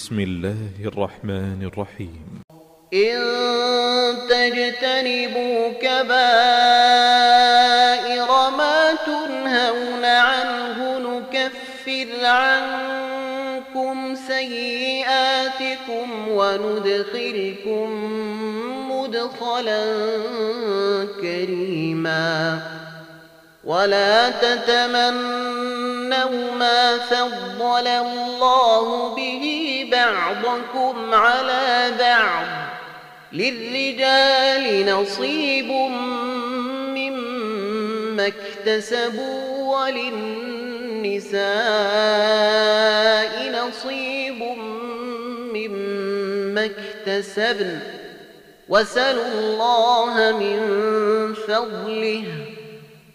بسم الله الرحمن الرحيم. إن تجتنبوا كبائر ما تنهون عنه نكفر عنكم سيئاتكم وندخلكم مدخلا كريما. ولا تتمنوا ما فضل الله به بعضكم على بعض، للرجال نصيب مما اكتسبوا وللنساء نصيب مما اكتسبن، واسألوا الله من فضله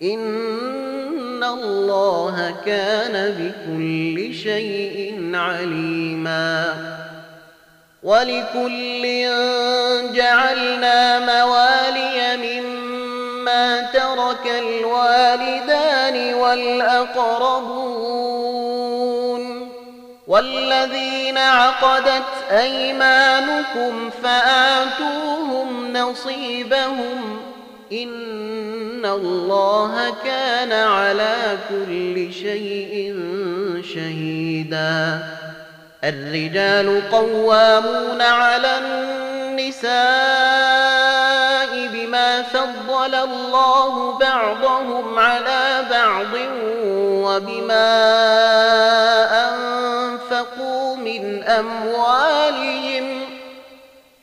إن الله كان بكل شيء عليما. ولكل جعلنا موالي مما ترك الوالدان والأقربون والذين عقدت أيمانكم فآتوهم نصيبهم إن الله كان على كل شيء شهيدا. الرجال قوامون على النساء بما فضل الله بعضهم على بعض وبما أنفقوا من أموالهم،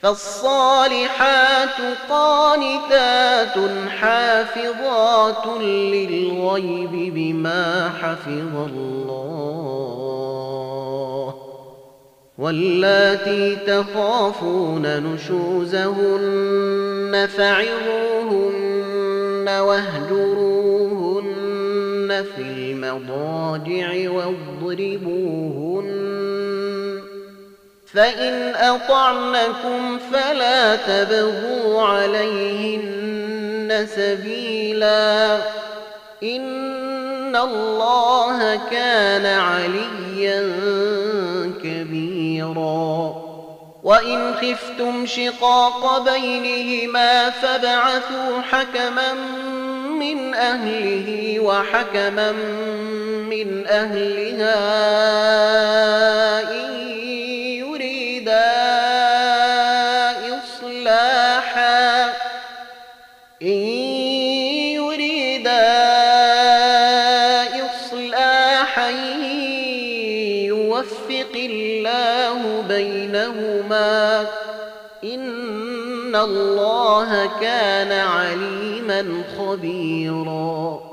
فالصالحات قانتات حافظات للغيب بما حفظ الله. واللاتي تخافون نشوزهن فعظوهن واهجروهن في المضاجع واضربوهن، فإن أطعنكم فلا تبغوا عليهن سبيلا إن الله كان عليا كبيرا. وإن خفتم شقاق بينهما فابعثوا حكما من أهله وحكما من أهلها إن يريدا إصلاحا يوفق الله بينهما إن الله كان عليما خبيرا.